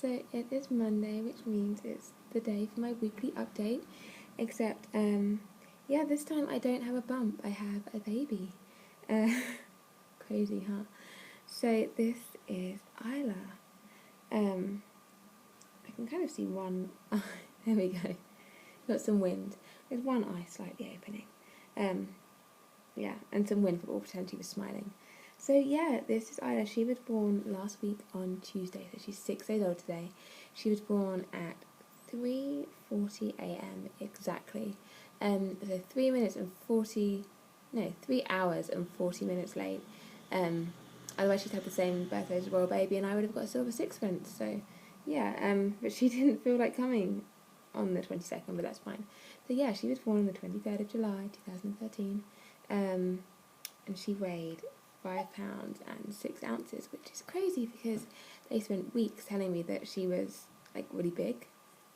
so it is Monday, which means it's the day for my weekly update, except, yeah, this time I don't have a bump, I have a baby. Crazy, huh? So this is Isla. I can kind of see one eye. There we go. Got some wind. There's one eye slightly opening. Yeah, and some wind, but we'll pretend she was smiling. So yeah, this is Isla. She was born last week on Tuesday, so she's 6 days old today. She was born at 3:40 a.m. exactly. So 3 hours and 40 minutes late. Otherwise she'd had the same birthday as a royal baby, and I would have got a silver sixpence. So yeah, but she didn't feel like coming on the 22nd, but that's fine. So yeah, she was born on the 23rd of July, 2013. And she weighed 5 pounds and 6 ounces, which is crazy because they spent weeks telling me that she was like really big,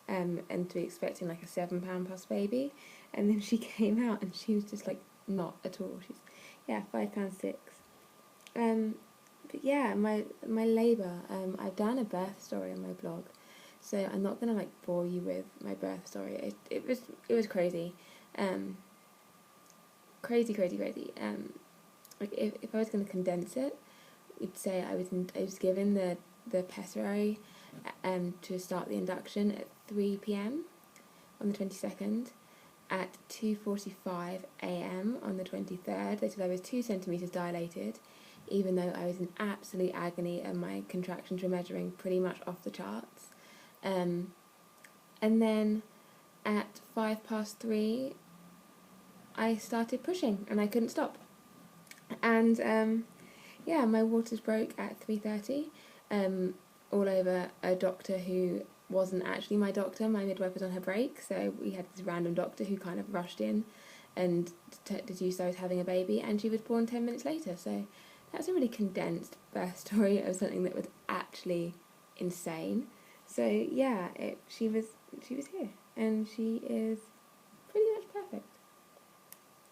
and to be expecting like a 7 pound plus baby, and then she came out and she was just like not at all. She's 5 pounds 6. But yeah, my labour. I've done a birth story on my blog, so I'm not gonna like bore you with my birth story. It was crazy. Crazy. Like if I was going to condense it, you'd say I was given the pessary to start the induction at 3 p.m. on the 22nd. At 2:45 a.m. on the 23rd, they said I was 2 centimetres dilated, even though I was in absolute agony and my contractions were measuring pretty much off the charts. And then at 3:05, I started pushing and I couldn't stop. And yeah, my waters broke at 3:30, all over a doctor who wasn't actually my doctor. My midwife was on her break, so we had this random doctor who kind of rushed in and deduced I was having a baby, and she was born 10 minutes later. So that's a really condensed birth story of something that was actually insane. So yeah, she was here, and she is pretty much perfect.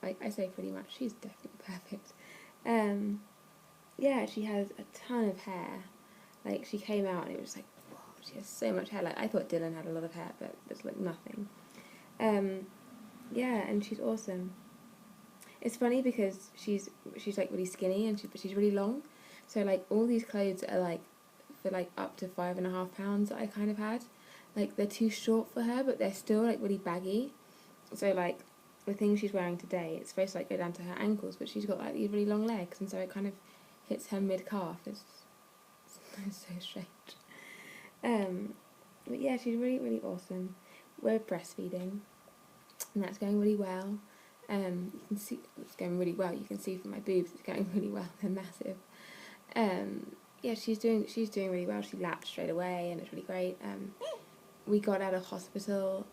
Like, I say pretty much, she's definitely perfect. Yeah, she has a ton of hair. Like, she came out and it was like, whoa, she has so much hair. Like, I thought Dylan had a lot of hair, but there's like nothing. Yeah, and she's awesome. It's funny because she's like really skinny, and she's really long. So like all these clothes are like for like up to 5.5 pounds that I kind of had. Like, they're too short for her, but they're still like really baggy. So like the thing she's wearing today, it's supposed to like go down to her ankles, but she's got like these really long legs, and so it kind of hits her mid calf. It's so strange. But yeah, she's really awesome. We're breastfeeding, and that's going really well. You can see it's going really well. You can see from my boobs, it's going really well. They're massive. Yeah, she's doing really well. She lapped straight away, and it's really great. We got out of hospital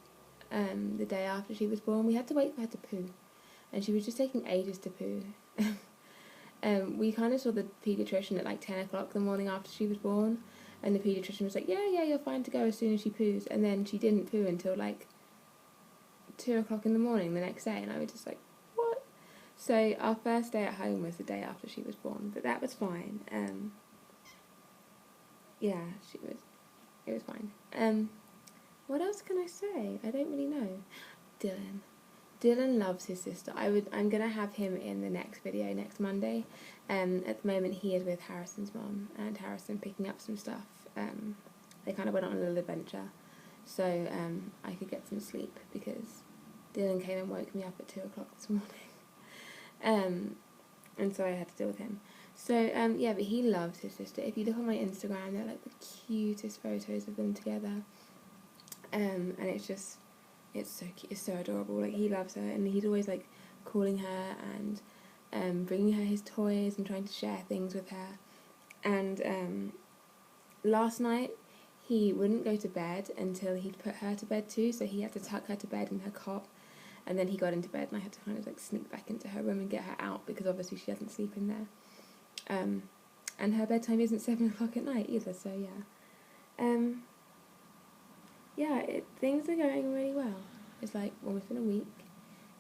the day after she was born. We had to wait for her to poo, and she was just taking ages to poo. We kind of saw the paediatrician at like 10 o'clock the morning after she was born, and the paediatrician was like, yeah, you're fine to go as soon as she poos, and then she didn't poo until like 2 o'clock in the morning the next day, and I was just like, what? So our first day at home was the day after she was born, but that was fine. Yeah, it was fine. What else can I say? I don't really know. Dylan loves his sister. I'm gonna have him in the next video next Monday. At the moment he is with Harrison's mom, and Harrison picking up some stuff. They kind of went on a little adventure, so I could get some sleep because Dylan came and woke me up at 2 o'clock this morning. And so I had to deal with him. So yeah, but he loves his sister. If you look on my Instagram, they're like the cutest photos of them together. And it's so cute, it's so adorable. Like, he loves her, and he's always like calling her and bringing her his toys and trying to share things with her. And last night he wouldn't go to bed until he'd put her to bed too, so he had to tuck her to bed in her cot, and then he got into bed, and I had to kind of like sneak back into her room and get her out because obviously she doesn't sleep in there. And her bedtime isn't 7 o'clock at night either, so yeah. Yeah, things are going really well. It's like almost been a week,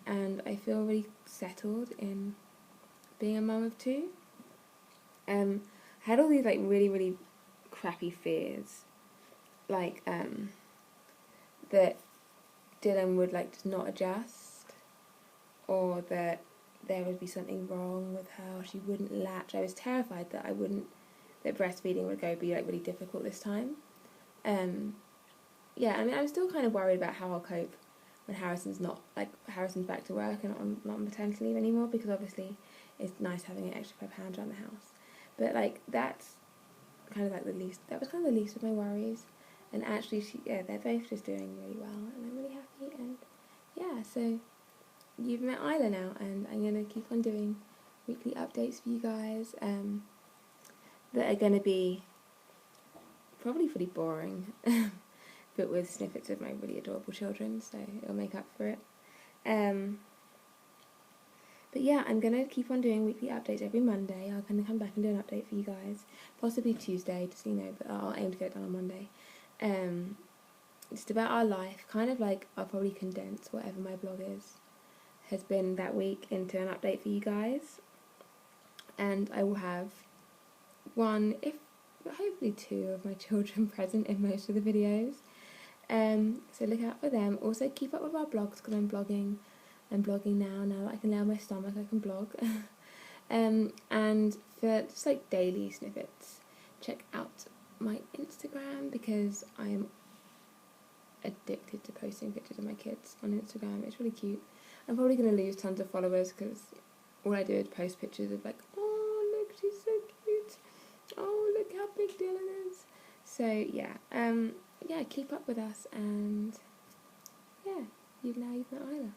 and I feel really settled in being a mum of 2. I had all these like really crappy fears like that Dylan would like just not adjust, or that there would be something wrong with her, or she wouldn't latch. I was terrified that that breastfeeding would be like really difficult this time. Yeah, I mean, I'm still kind of worried about how I'll cope when Harrison's back to work and not on maternity leave anymore, because obviously it's nice having an extra pair of hands around the house. But like that's kind of like the least. That was kind of the least of my worries. And actually, they're both just doing really well, and I'm really happy. And yeah, so you've met Isla now, and I'm gonna keep on doing weekly updates for you guys. That are gonna be probably pretty boring, but with snippets of my really adorable children, so it'll make up for it. But yeah, I'm going to keep on doing weekly updates every Monday. I'll kind of come back and do an update for you guys. Possibly Tuesday, just so you know, but I'll aim to get it done on Monday. Just about our life, kind of like I'll probably condense whatever my blog has been that week into an update for you guys. And I will have one, if hopefully two of my children present in most of the videos. So look out for them. Also keep up with our blogs, because I'm blogging now that I can lay on my stomach, I can blog. And for just like daily snippets, check out my Instagram, because I am addicted to posting pictures of my kids on Instagram. It's really cute. I'm probably going to lose tons of followers, because all I do is post pictures of like, oh look, she's so cute, oh look how big Dylan is. So yeah, yeah, keep up with us, and yeah, you've met Isla.